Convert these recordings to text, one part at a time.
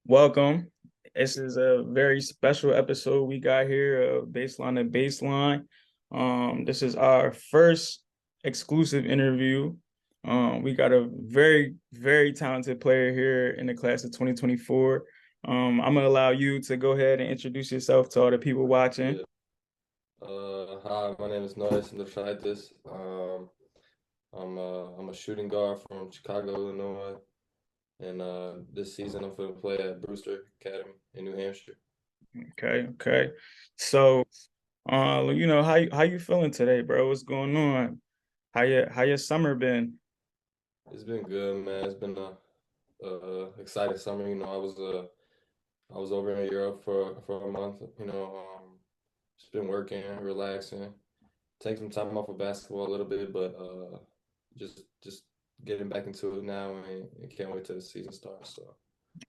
Welcome. This is a very special episode we got here of Baseline to Baseline. This is our first exclusive interview. We got a very, very talented player here in the class of 2024. I'm gonna allow you to go ahead and introduce yourself to all the people watching. Yeah. Hi, my name is Nojus Indrusaitis. I'm a shooting guard from Chicago, Illinois, and this season I'm going to play at Brewster Academy in New Hampshire. Okay. So, how you feeling today, bro? What's going on? How your summer been? It's been good, man. It's been a exciting summer. I was over in Europe for a month. Just been working, relaxing, take some time off of basketball a little bit, but just getting back into it now, and can't wait till the season starts. So.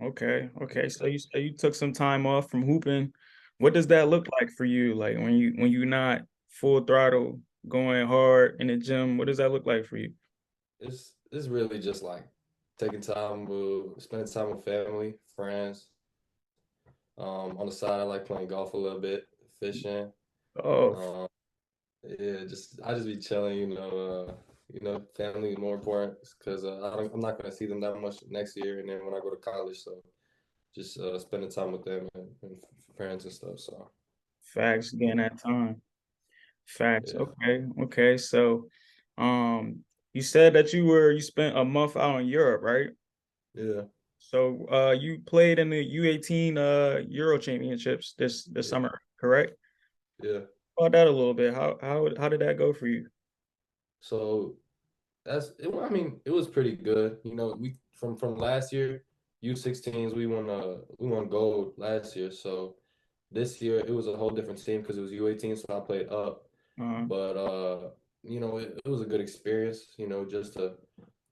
Okay. So you say you took some time off from hooping. What does that look like for you? Like when you not full throttle going hard in the gym, what does that look like for you? It's really just like spending time with family, friends. On the side, I like playing golf a little bit, fishing. Oh, Um, yeah, I just be chilling. Family is more important because I'm not gonna see them that much next year, and then when I go to college, so just spending time with them and friends and stuff. So facts, getting that time. Facts. yeah, Okay. So, um, you said that you spent a month out in Europe, right? yeah, So, you played in the U18 Euro Championships this yeah, summer, correct? yeah. About that a little bit. How did that go for you? So that's it. I mean, it was pretty good. We from last year, U16s, we won gold last year. So this year it was a whole different team because it was U18, so I played up. Uh, But it was a good experience. Just to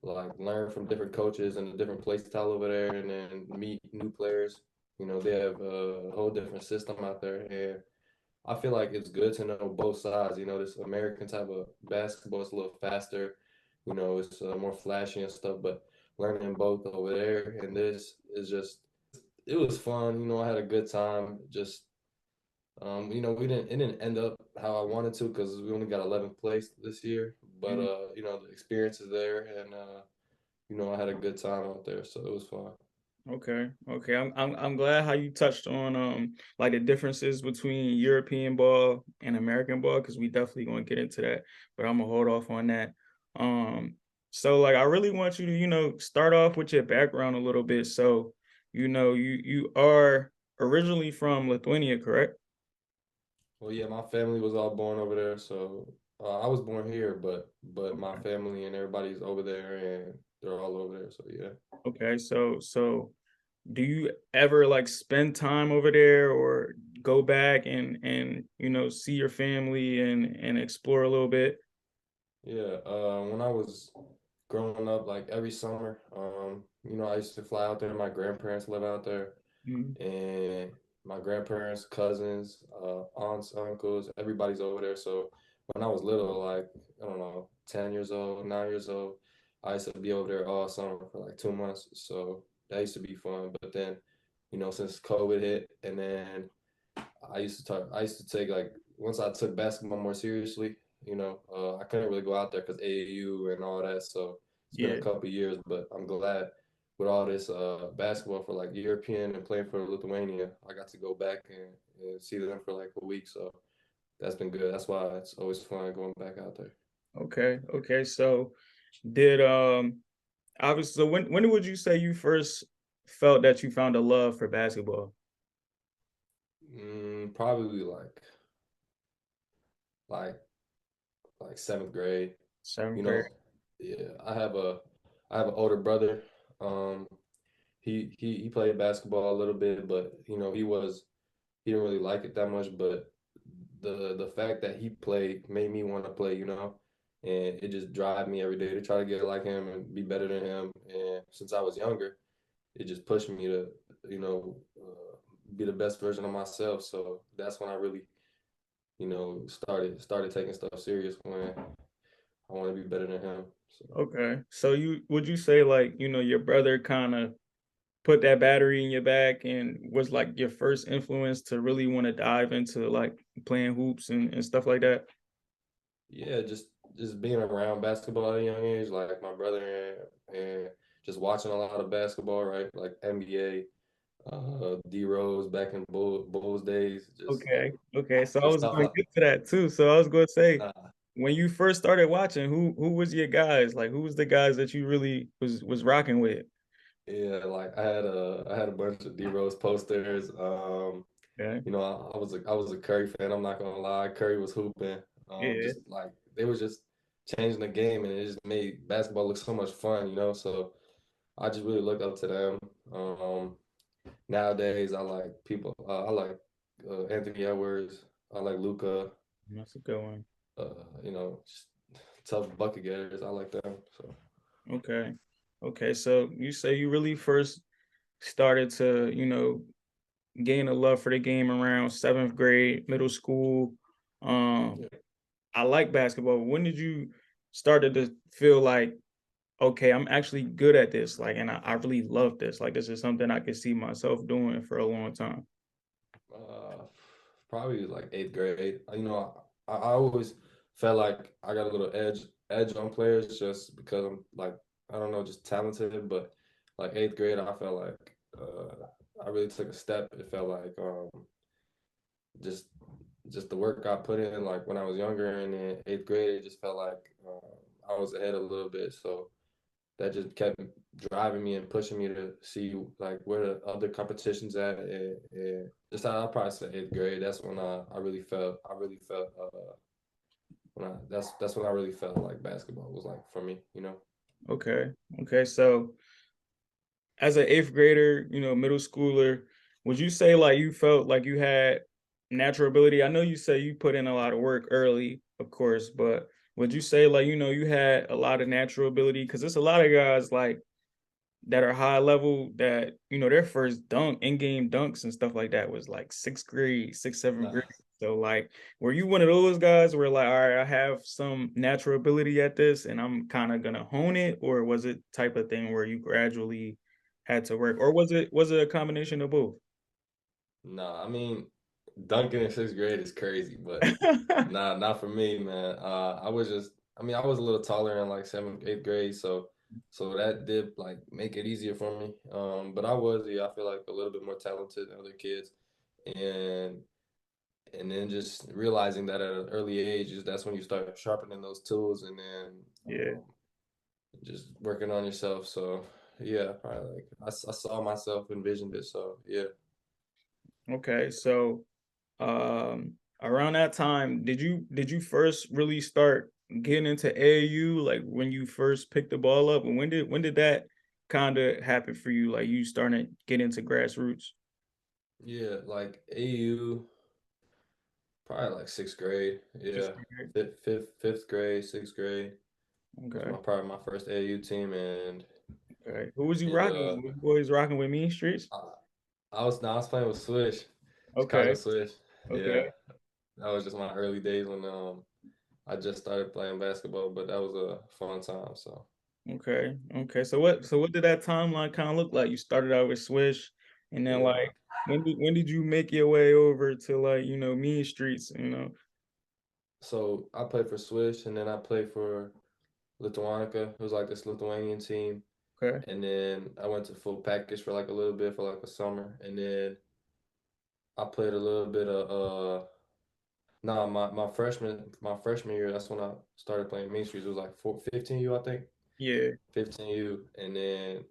like learn from different coaches and a different play style over there, and then meet new players. They have a whole different system out there, and I feel like it's good to know both sides. This American type of basketball is a little faster. It's more flashy and stuff. But learning both over there and this is just, it was fun. I had a good time. Just, it didn't end up how I wanted to because we only got 11th place this year. But the experience is there, and I had a good time out there, so it was fun. okay. I'm glad how you touched on like the differences between European ball and American ball because we definitely gonna get into that, but I'm gonna hold off on that. Um, so like I really want you to start off with your background a little bit. So you are originally from Lithuania, correct? Well, yeah, my family was all born over there, so I was born here, but my family and everybody's over there, and they're all over there. So yeah, Okay, so do you ever like spend time over there or go back and see your family and explore a little bit? yeah. When I was growing up, like every summer, I used to fly out there. My grandparents live out there, Mhm. and my grandparents, cousins, aunts, uncles, everybody's over there. So when I was little, like I don't know, 10 years old, 9 years old, I used to be over there all summer for like 2 months. So that used to be fun. But then, since COVID hit, and then I used to take like once I took basketball more seriously, I couldn't really go out there because AAU and all that. So it's been a Yeah. couple years, but I'm glad with all this basketball for like European and playing for Lithuania, I got to go back and see them for like a week. So that's been good. That's why it's always fun going back out there. Okay. So did obviously so when would you say you first felt that you found a love for basketball? Probably like like seventh grade. Seventh You grade. know, yeah. I have an older brother. Um, he played basketball a little bit, but he didn't really like it that much. But the fact that he played made me want to play, and it just drive me every day to try to get like him and be better than him. And since I was younger, it just pushed me to be the best version of myself. So that's when I really started taking stuff serious when I want to be better than him. So Okay. So you would you say like, your brother kind of put that battery in your back and was like your first influence to really want to dive into like playing hoops and stuff like that? Yeah, just being around basketball at a young age, like my brother and just watching a lot of basketball, right? Like NBA, D Rose back in Bulls days, Okay. Okay. So I just was stuff going to like get to that too. So I was going to say, uh, when you first started watching, who was your guys? Like who was the guys that you really was rocking with? yeah, like I had a bunch of D Rose posters. Okay. You know, I was a Curry fan. I'm not gonna lie, Curry was hooping. Yeah. Just like they were just changing the game, and it just made basketball look so much fun. You know, so I just really look up to them. Nowadays, I like people. I like Anthony Edwards. I like Luca. That's a good one. You know, just tough bucket getters. I like them. So Okay. Okay. So you say you really first started to, gain a love for the game around seventh grade, middle school. Um, yeah. I like basketball. When did you started to feel like, okay, I'm actually good at this? Like, and I really love this. Like, this is something I could see myself doing for a long time. Uh, Probably like eighth grade. You know, I always felt like I got a little edge on players just because I'm like I don't know, just talented. But like eighth grade, I felt like I really took a step. It felt like just just the work I put in, like when I was younger and in eighth grade, it just felt like I was ahead a little bit. So that just kept driving me and pushing me to see like where the other competitions at, and just I'll probably say eighth grade. That's when I really felt when that's when I really felt like basketball was like for me, you know. Okay. Okay. So as an eighth grader, middle schooler, would you say like you felt like you had natural ability? I know you say you put in a lot of work early, of course, but would you say like, you had a lot of natural ability? Because there's a lot of guys like that are high level that, their first dunk, in-game dunks and stuff like that was like sixth grade, sixth, seventh grade. Nah, So like, were you one of those guys where like, all right, I have some natural ability at this and I'm kind of gonna hone it, or was it type of thing where you gradually had to work, or was it a combination of both? nah. I mean, dunking in sixth grade is crazy, but nah, not for me, man. I was just, I mean, I was a little taller in like seventh, eighth grade, so that did like make it easier for me. But I was, yeah, I feel like a little bit more talented than other kids, and and then just realizing that at an early age is that's when you start sharpening those tools, and then Yeah. just working on yourself. So yeah, probably like I saw myself, envisioned it. So yeah. Okay. So around that time, did you first really start getting into AAU, like when you first picked the ball up, and when did that kind of happen for you, like you starting to get into grassroots? Yeah, like AU, probably like sixth grade. Just Yeah, fifth grade, sixth grade was okay. probably my first AU team, Okay, who was you and rocking with? Was you boys rocking with Mean Streets? I, I was playing with Swish, Chicago Okay. Swish. Okay. Yeah, that was just my early days when I just started playing basketball, but that was a fun time. So Okay. So what did that timeline kind of look like? You started out with Swish, and then yeah, like when did you make your way over to like, Mean Streets? so I played for Swish, and then I played for Lithuania. It was like this Lithuanian team, Okay. and then I went to full package for like a little bit for like a summer, and then I played a little bit of no, my freshman year, that's when I started playing Main Streets. It was like 15U, I think. Yeah. 15U. And then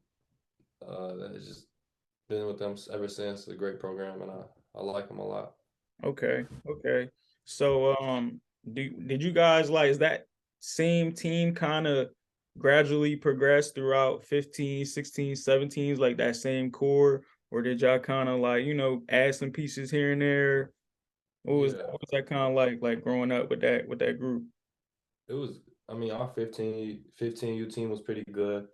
that's just been with them ever since. A great program, and I like them a lot. Okay. So did you guys like, is that same team kind of gradually progress throughout 15, 16, 17s, like that same core, or did y'all kind of like, add some pieces here and there? Yeah, What was that kind of like growing up with that group? it was, I mean, our 15U team was pretty good.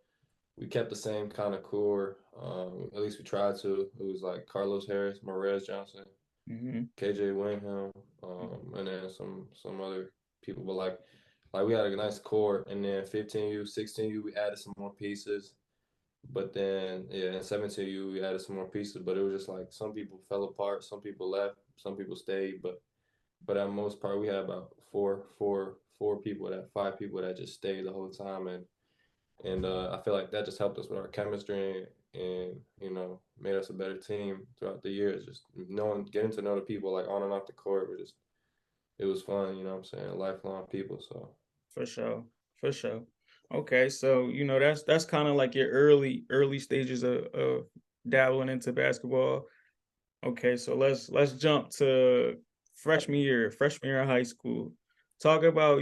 We kept the same kind of core. At least we tried to. It was like Carlos Harris, Morez Johnson, Hmm. KJ Winham, and then some other people. But like we had a nice core, and then 15U, 16U, we added some more pieces. But then, yeah, in 17U, we added some more pieces, but it was just like some people fell apart, some people left, some people stayed. But at most part, we had about four people, that 5 people that just stayed the whole time, and I feel like that just helped us with our chemistry and made us a better team throughout the years. Just knowing, getting to know the people like on and off the court, it was fun. You know what I'm saying? Lifelong people. So For sure. For sure. Okay, so that's kind of like your early stages of dabbling into basketball. Okay, so let's jump to freshman year of high school. Talk about,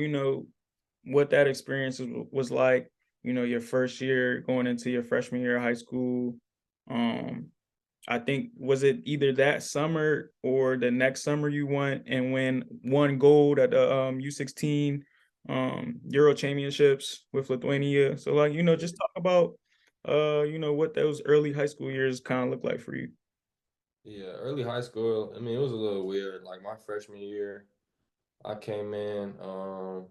what that experience was like, your first year going into your freshman year of high school. Um, I think was it either that summer or the next summer you went and won gold at the U16 Euro Championships with Lithuania. So like, just talk about what those early high school years kind of look like for you. yeah, early high school. I mean, it was a little weird. Like my freshman year, I came in. I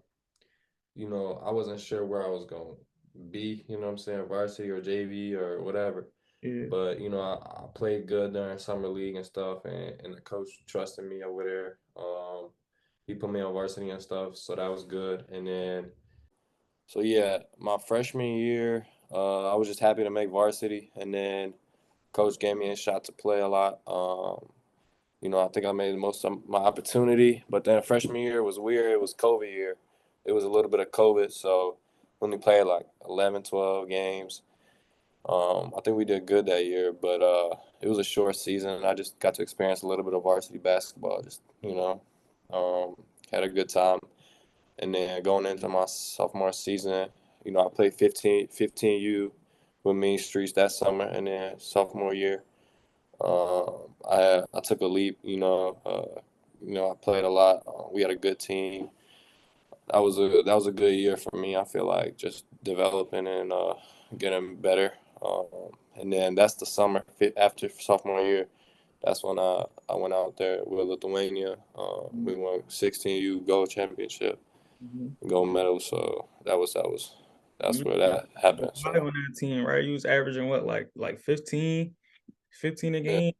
wasn't sure where I was going to be. You know what I'm saying? Varsity or JV or whatever. Yeah. But I played good during summer league and stuff, and the coach trusted me over there. He put me on varsity and stuff, so that was good. And then, so yeah, my freshman year, I was just happy to make varsity, and then coach gave me a shot to play a lot. I think I made the most of my opportunity, but then freshman year was weird. It was COVID year. It was a little bit of COVID, so only played like 11, 12 games. I think we did good that year, but it was a short season, and I just got to experience a little bit of varsity basketball. Just had a good time, and then going into my sophomore season, I played 15U with Mean Streets that summer, and then sophomore year, I took a leap. I played a lot. We had a good team. That was a good year for me. I feel like just developing and getting better. And then that's the summer after sophomore year. That's when I went out there with Lithuania. We won 16U Gold Championship, Mhm. gold medal. So that's You where was that a happened. guy So on that team, right? You was averaging what, like 15 a yeah, game?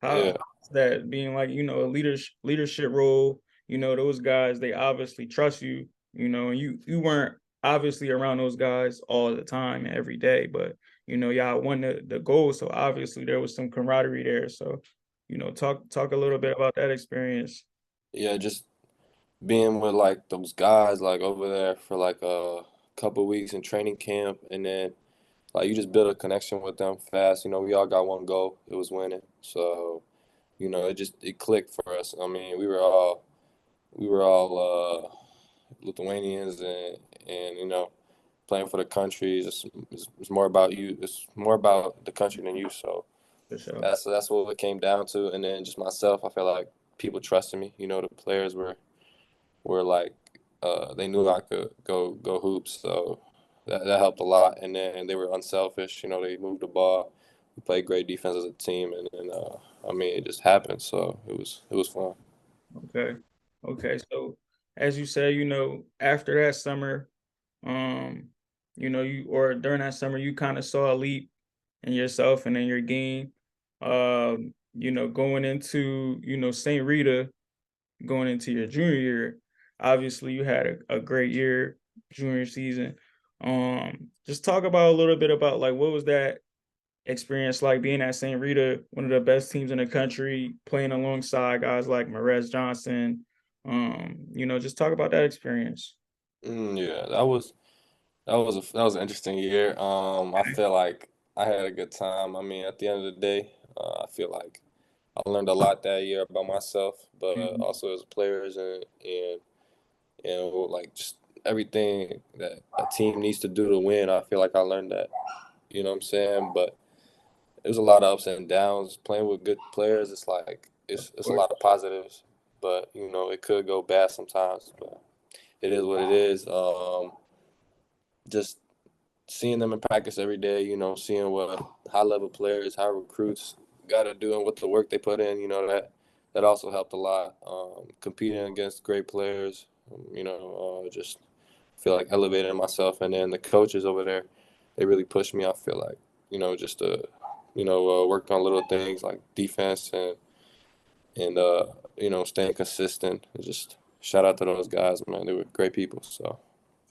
How's yeah, that being like, a leadership role? Those guys, they obviously trust you, and you weren't obviously around those guys all the time and every day, but y'all won the goal. So obviously there was some camaraderie there. So, talk a little bit about that experience. yeah. Just being with like those guys like over there for like a couple weeks in training camp, and then like you just build a connection with them fast. We all got one goal. It was winning. So it clicked for us. I mean, we were all Lithuanians, and playing for the country. It's more about you. It's more about the country than you. So For sure. that's what it came down to. And then just myself, I feel like people trusted me. The players were like they knew I could go hoops. So that helped a lot. And then they were unselfish. They moved the ball. We played great defense as a team, and then I mean it just happened. So it was fun. Okay. Okay. So as you say, after that summer, um, you or during that summer, you kind of saw a leap in yourself and in your game. Going into, St. Rita, going into your junior year, obviously you had a great year junior season. Just talk about a little bit about like what was that experience like being at St. Rita, one of the best teams in the country, playing alongside guys like Marez Johnson. Just talk about that experience. Yeah, that was an interesting year. I feel like I had a good time. I mean, at the end of the day, I feel like I learned a lot that year about myself, but Mhm. also as players and like just everything that a team needs to do to win. I feel like I learned that. You know what I'm saying? But there's a lot of ups and downs. Playing with good players, it's like Of it's a course. lot of positives, but it could go bad sometimes. But it is what it is. Just seeing them in practice every day, seeing what high level players, high recruits got to do and what the work they put in, that also helped a lot. Competing against great players, just feel like elevating myself. And then the coaches over there, they really pushed me. I feel like just work on little things like defense and staying consistent. Just shout out to those guys, man. They were great people. So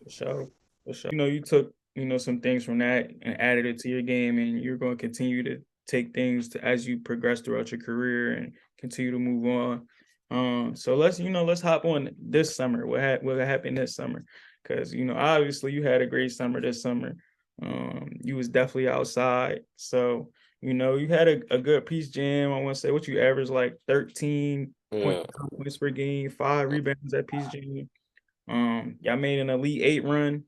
For sure. For sure. You took, some things from that and added it to your game, and you're going to continue to take things as you progress throughout your career and continue to move on. So let's hop on this summer. What happened this summer? Because, obviously you had a great summer this summer. You was definitely outside. So, you had a good piece jam. I want to say what you averaged like 13 point yeah. points per game, 5 rebounds at piece jam. Y'all made an Elite Eight run.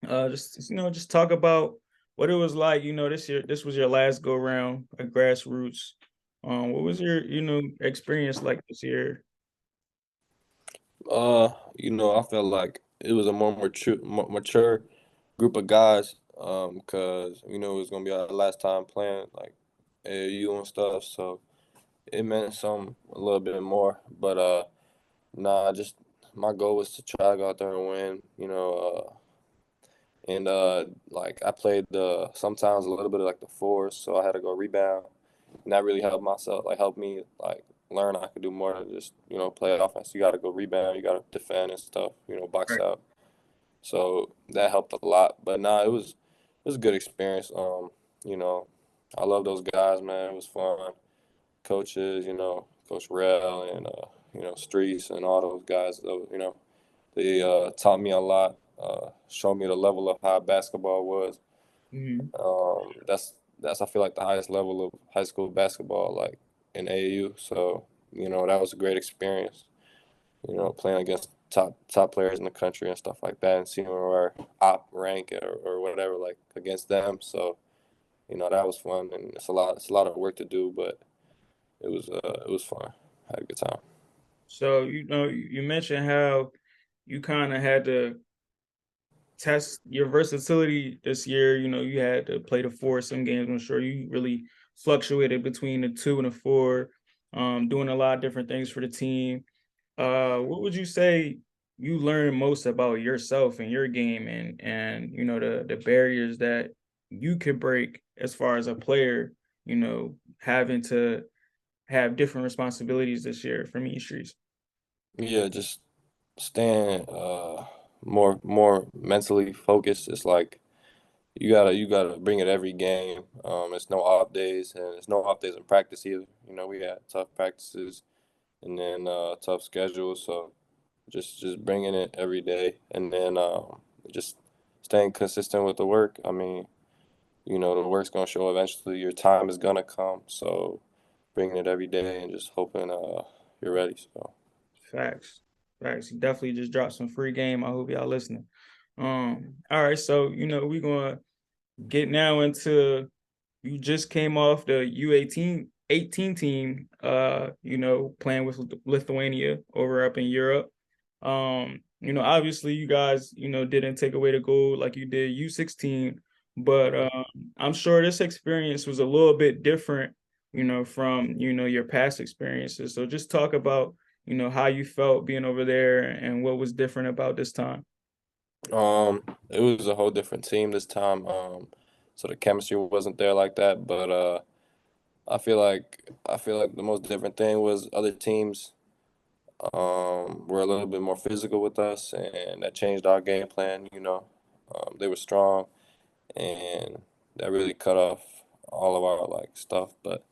Just talk about what it was like. This year, this was your last go round at Grassroots. What was your experience like this year? I felt like it was a more mature group of guys. Because it was gonna be our last time playing like AAU and stuff, so it meant some a little bit more. But nah, just my goal was to try to go out there and win. And like I played sometimes a little bit of like the fours, so I had to go rebound, and that really helped me like learn I could do more than just play offense. You got to go rebound, you got to defend and stuff, box Right. out. So that helped a lot. But nah, it was a good experience. You know, I love those guys, man. It was fun. Coaches, Coach Rel and Streets and all those guys. They taught me a lot. Showed me the level of how basketball was. Hmm. That's I feel like the highest level of high school basketball, like in AAU. So that was a great experience. Playing against top players in the country and stuff like that, and seeing our op rank or whatever like against them. So that was fun, and it's a lot of work to do, but it was fun. I had a good time. So you mentioned how you kind of had to test your versatility this year. You had to play the four some games. I'm sure you really fluctuated between the two and the four, doing a lot of different things for the team. What would you say you learned most about yourself and your game, and the barriers that you could break as far as a player, having to have different responsibilities this year from each streets? Yeah, just staying more mentally focused. It's like you gotta bring it every game. It's no off days, and it's no off days in practice either. We had tough practices and then tough schedules, so just bringing it every day, and then just staying consistent with the work. I mean, the work's gonna show eventually. Your time is gonna come, so bringing it every day and just hoping you're ready. So Facts. Facts. You definitely just dropped some free game. I hope y'all listening. All right, so we're gonna get now into, you just came off the U18 team, playing with Lithuania over up in Europe. Obviously you guys, didn't take away the gold like you did U16, but I'm sure this experience was a little bit different, from, your past experiences. So just talk about, how you felt being over there and what was different about this time. it was a whole different team this time. So the chemistry wasn't there like that, but I feel like the most different thing was other teams were a little bit more physical with us, and that changed our game plan. They were strong, and that really cut off all of our like stuff. But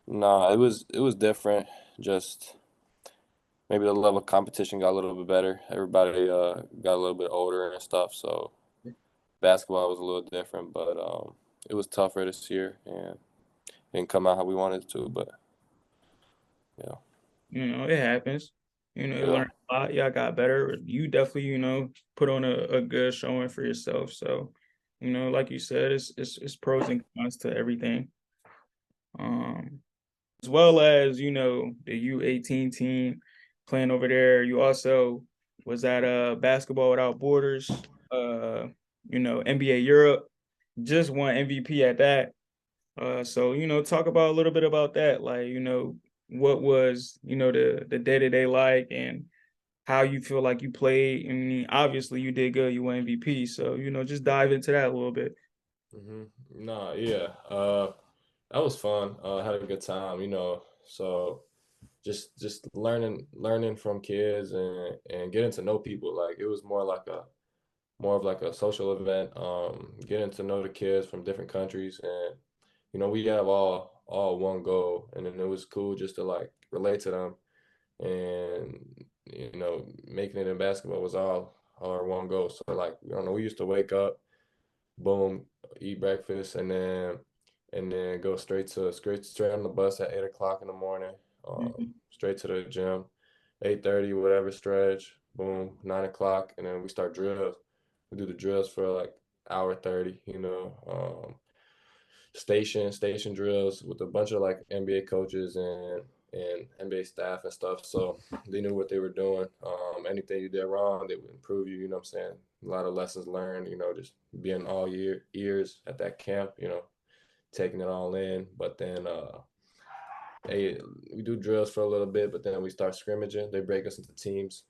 nah, it was different. Just maybe the level of competition got a little bit better. Everybody got a little bit older and stuff, so basketball was a little different. But it was tougher this year, and didn't come out how we wanted it to. But yeah, It happens. You yeah, learn a lot. Y'all got better. You definitely, put on a good showing for yourself. So, like you said, it's pros and cons to everything. Um, as well as, the U18 team playing over there. You also was at Basketball Without Borders, uh, NBA Europe, just won MVP at that. So talk about a little bit about that, like what was the day to day like, and how you feel like you played. I mean, obviously you did good, you won MVP. So just dive into that a little bit. Nah, yeah. That was fun. Had a good time, So just learning from kids and getting to know people. Like it was more of like a social event. Getting to know the kids from different countries, and we have all one goal, and then it was cool just to like relate to them, and making it in basketball was all our one goal. So like we used to wake up, boom, eat breakfast, and then go straight on the bus at 8 o'clock in the morning, Mhm. straight to the gym, 8:30, whatever stretch, boom, 9 o'clock, and then we start drills. We do the drills for like hour 30, station drills with a bunch of like NBA coaches and NBA staff and stuff. So they knew what they were doing. Anything you did wrong, they would improve you. You know what I'm saying? A lot of lessons learned. Just being all years at that camp. Taking it all in. But then hey, we do drills for a little bit, but then we start scrimmaging. They break us into teams,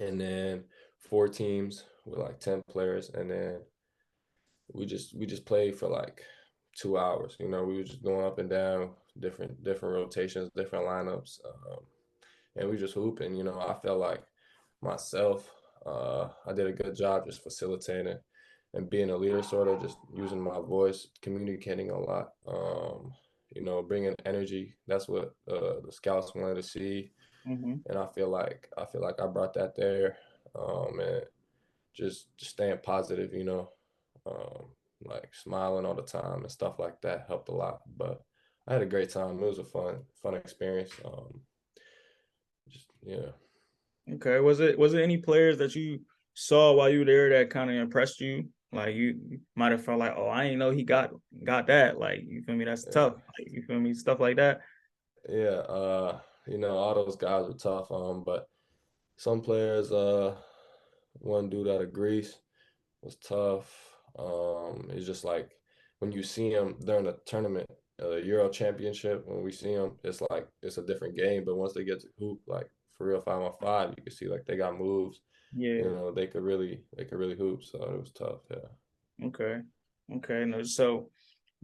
and then four teams with like 10 players, and then we just played for like 2 hours. We were just going up and down, different rotations, different lineups, and we just hooping. I felt like myself, I did a good job just facilitating and being a leader, sort of just using my voice, communicating a lot. Bringing energy. That's what the scouts wanted to see, Mhm. and I feel like I brought that there, and just staying positive, um, like smiling all the time and stuff like that helped a lot. But I had a great time. It was a fun experience. Just yeah. Okay. Was it any players that you saw while you were there that kind of impressed you? Like you might have felt like, oh, I didn't know he got that. Like, you feel me? That's tough. Like, you feel me? Stuff like that. Yeah, all those guys were tough. But some players, one dude out of Greece was tough. It's just like when you see him during the tournament, Euro Championship, when we see him, it's like it's a different game. But once they get to hoop, like for real 5-on-5, you can see like they got moves. Yeah. They could really hoop. So it was tough. Yeah. Okay. Okay. No. So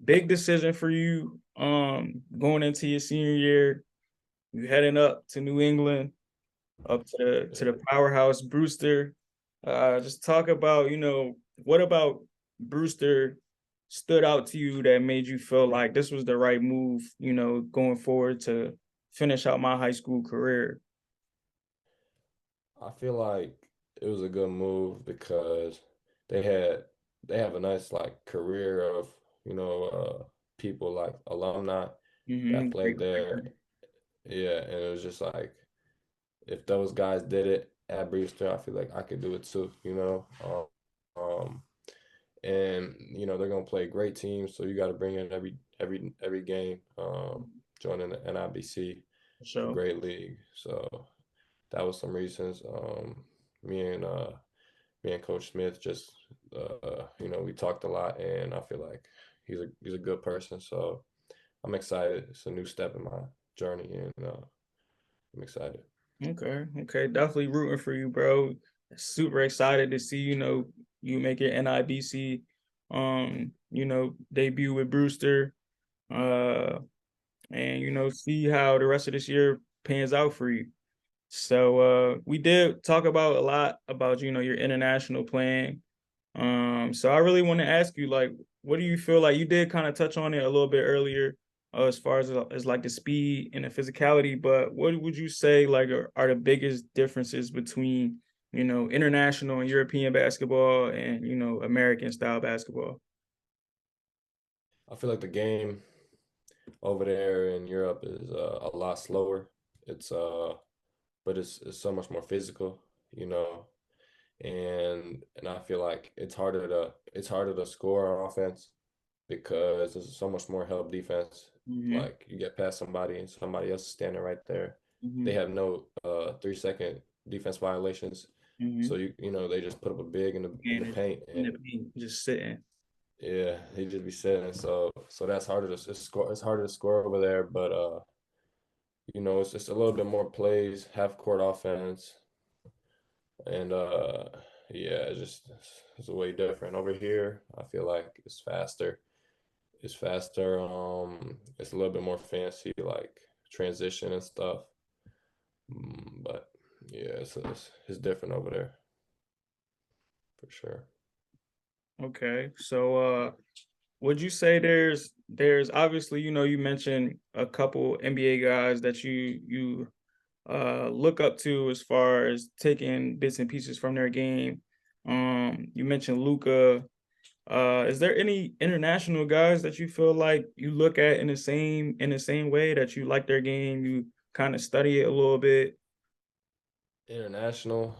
big decision for you. Going into your senior year, you heading up to New England, up to the powerhouse, Brewster. Just talk about, what about Brewster stood out to you that made you feel like this was the right move, going forward to finish out my high school career. I feel like it was a good move because they had they have a nice like career of people like alumni that Great played there. career. Yeah, and it was just like if those guys did it at Brewster, I feel like I could do it too. Um, and they're gonna play great teams, so you got to bring in every game. Joining the NIBC, it's a So, great league, so that was some reasons. Me and uh, Me and Coach Smith just we talked a lot, and I feel like he's a good person. So I'm excited. It's a new step in my journey, and I'm excited. okay, okay, definitely rooting for you, bro. Super excited to see, you make your NIBC, debut with Brewster. Uh, and see how the rest of this year pans out for you. So we did talk about a lot about your international playing. So I really want to ask you, like, what do you feel like? You did kind of touch on it a little bit earlier, as far as like the speed and the physicality, but what would you say like are the biggest differences between international and European basketball and American style basketball? I feel like the game over there in Europe is a lot slower. It's but it's so much more physical, you know, and I feel like it's harder to score on offense because there's so much more help defense. Mm-hmm. Like you get past somebody and somebody else is standing right there. Mm-hmm. They have no 3-second defense violations. So Mm-hmm. they just put up a big in the And paint, in the and paint, just sitting. yeah, he just be sitting. So that's harder to score. It's harder to score over there, but it's just a little bit more plays, half court offense, and Yeah, it's way different over here. I feel like it's faster. It's faster. It's a little bit more fancy, like transition and stuff. But yeah, it's different over there for sure. Okay. So would you say there's obviously, you mentioned a couple NBA guys that you look up to as far as taking bits and pieces from their game. You mentioned Luca. Is there any international guys that you feel like you look at in the same way that you like their game, you kind of study it a little bit? International,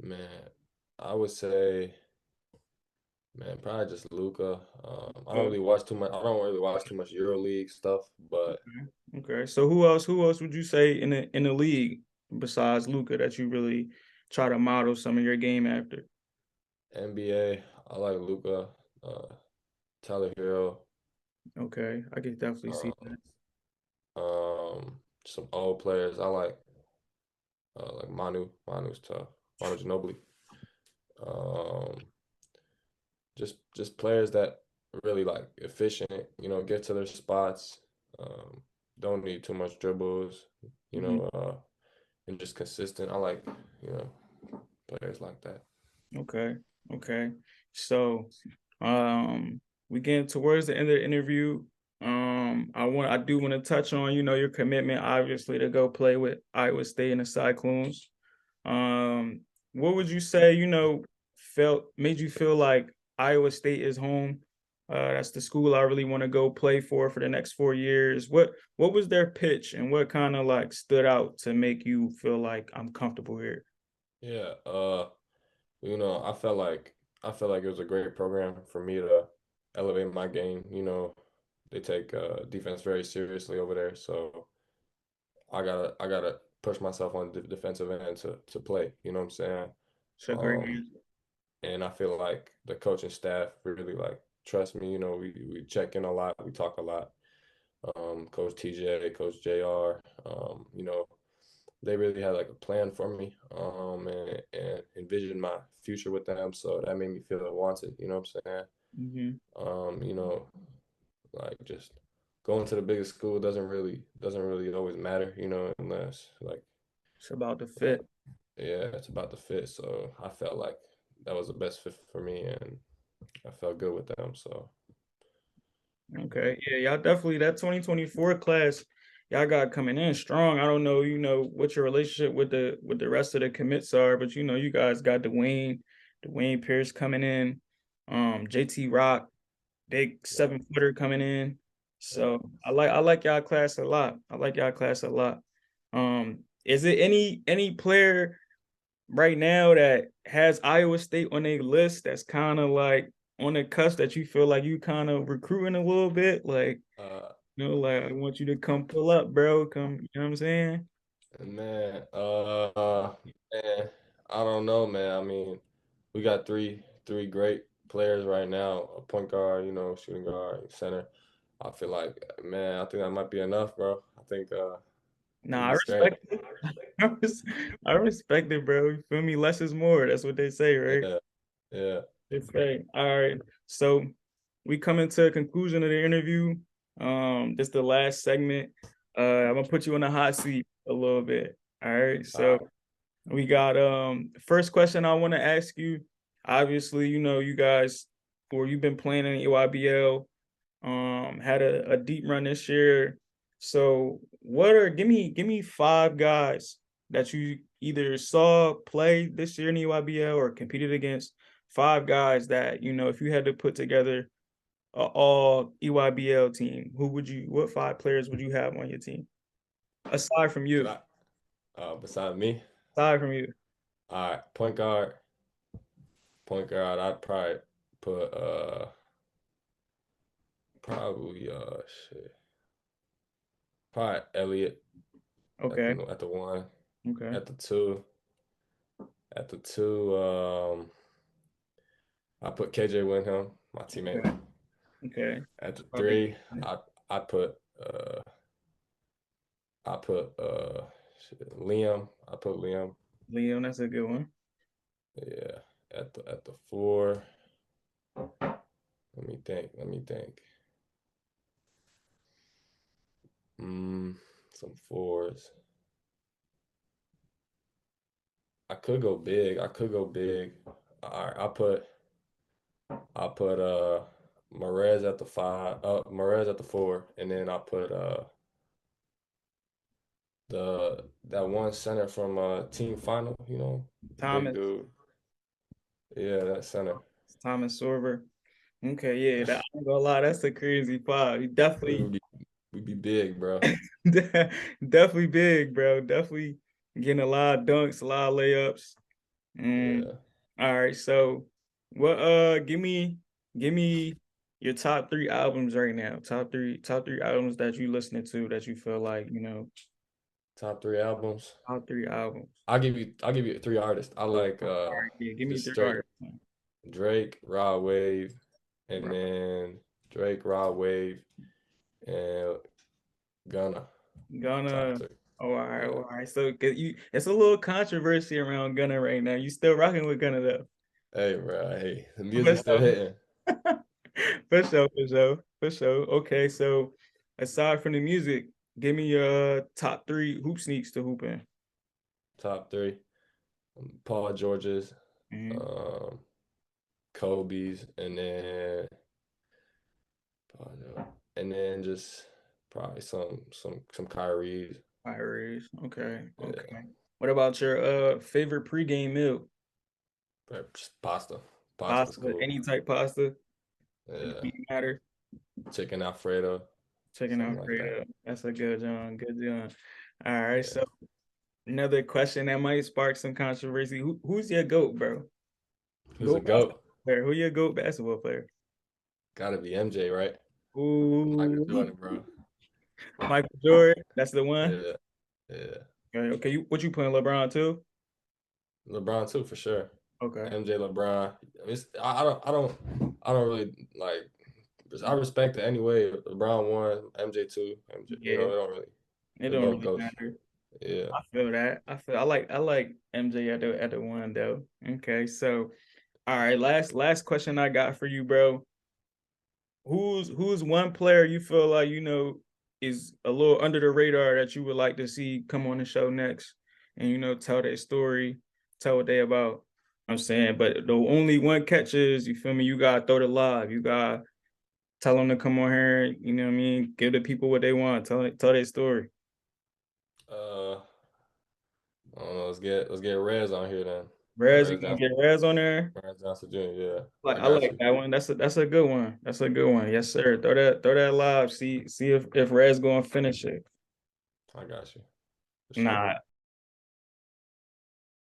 man, I would say, man, probably just Luca. I don't Uh, really watch too much. I don't really watch too much EuroLeague stuff, but okay. So who else would you say in the league besides Luca that you really try to model some of your game after? NBA, I like Luca, uh, Tyler Hero, Okay, I can definitely see um, that. some old players. I like Manu. Manu's tough. Manu Ginobili. Um, just players that really like efficient. Get to their spots. Um, don't need too much dribbles. You Mhm. know, uh, and just consistent. I like you know players like that. Okay. Okay. So, we getting towards the end of the interview. I do want to touch on, your commitment, obviously, to go play with Iowa State and the Cyclones. Um, what would you say, felt made you feel like Iowa State is home? That's the school I really want to go play for the next 4 years. What was their pitch and what kind of like stood out to make you feel like I'm comfortable here? Yeah. I felt like it was a great program for me to elevate my game. They take defense very seriously over there, so I gotta push myself on the defensive end to play. You know what I'm saying? It's a great Um, answer. and I feel like the coaching staff really like trust me. We check in a lot, we talk a lot. Coach TJ, Coach JR, they really had like a plan for me, and envisioned my future with them. So that made me feel wanted. You know what I'm saying? Mhm. Um, you know, like just going to the biggest school doesn't really always matter. Unless like It's about the uh, fit. yeah, it's about the fit. So I felt like that was the best fit for me, and I felt good with them. So Okay. Yeah, y'all definitely that 2024 class, y'all got coming in strong. I don't know, what your relationship with the rest of the commits are, but you guys got Dwayne Pierce coming in, JT Rock, big yeah, 7-footer coming in. yeah. So I like y'all class a lot. I like y'all class a lot. Is it any player right now that has Iowa State on a list that's kind of like on the cusp that you feel like you kind of recruiting a little bit? Like, Uh, like I want you to come pull up, bro. Come, you know what I'm saying? Man, man, I don't know, man. I mean, we got three great players right now. A point guard, shooting guard, center. I feel like, man, I think that might be enough, bro. I think we'll Nah, I be straight. respect it. I respect it, bro. You feel me? Less is more. That's what they say, right? Yeah, yeah. They say. All right. So we come into a conclusion of the interview. This is the last segment. I'm gonna put you in the hot seat a little bit. All right. All So we got first question I want to ask you. Obviously, you guys, or you've been playing in the EYBL, had a deep run this year. So give me 5 guys that you either saw play this year in the EYBL or competed against. 5 guys that, if you had to put together a all EYBL team, what 5 players would you have on your team? Aside from Should you. I? Beside me, Aside from you. all right. Point guard, point guard. I'd probably put probably shit, probably Elliott Okay. at the one, Okay. at the two, at the two. I put KJ Windham, my teammate. Okay. Okay. At the Probably. three, I put I put Liam. I put Liam. Liam, that's a good one. Yeah, at the four. Let me think. Let me think. Some fours. I could go big. I could go big. All right, I put Marez at the five, Marez at the four, and then I put that one center from team final, big Thomas, dude. Yeah, that center. Thomas Sorber. Okay, yeah, that, I ain't gonna lie, that's a crazy five. You We definitely, would be we'd be big, bro. definitely big, bro. Definitely getting a lot of dunks, a lot of layups. Mm. Yeah. All right, so what? Give me your top three albums right now. Top three albums that you listening to that you feel like Top three albums. top three albums. I'll give you three artists. I like All right, yeah, give me just three straight artists. Drake, Rod Wave, and Right. then Drake, Rod Wave, and Gunna. Top Gunna. three. Oh, all right, Yeah. all right. So, it's a little controversy around Gunna right now. You still rocking with Gunna though? Hey, bro. Hey, the For music's still sure. hitting. For sure, for sure, for sure. Okay, so aside from the music, give me your top three hoop sneaks to hoop in. Top three. Paul George's, Mm-hmm. um, Kobe's, and then just probably some Kyrie's. Pirates. Okay, Yeah, okay. What about your favorite pregame meal? but just pasta. Pasta's Pasta, cool. any type pasta? It Yeah, doesn't matter. chicken Alfredo, Chicken something like that. Alfredo. That's a good John. Good John. All right. So Yeah, another question that might spark some controversy. Who's your GOAT, bro? who's a GOAT basketball goat? player. Who your GOAT basketball player? Gotta be MJ, right? Michael Ooh, Jordan, bro. Michael Jordan. That's the one. Yeah, yeah. Okay. Okay. What you putting LeBron too? LeBron too, for sure. Okay. MJ, LeBron. I don't really like. I respect it anyway. LeBron won, MJ too. MJ, Yeah. it don't really. It They're don't both really ghosts. matter. Yeah. I feel that. I like MJ at the one though. Okay. So all right. Last question I got for you, bro. Who's one player you feel like is a little under the radar that you would like to see come on the show next and tell their story, tell what they about. I'm saying, but the only one catch is you feel me. You gotta throw the live. You gotta tell them to come on here. You know what I mean? Give the people what they want. Tell their story. Uh, I don't know. Let's get Rez on here then. Rez, you gonna get Rez on there? Rez Johnson Jr. Yeah, Like I I got like you. that one. That's a good one. That's a good one. Yes, sir. Throw that live. See if Rez gonna finish it. I got you for sure. Nah,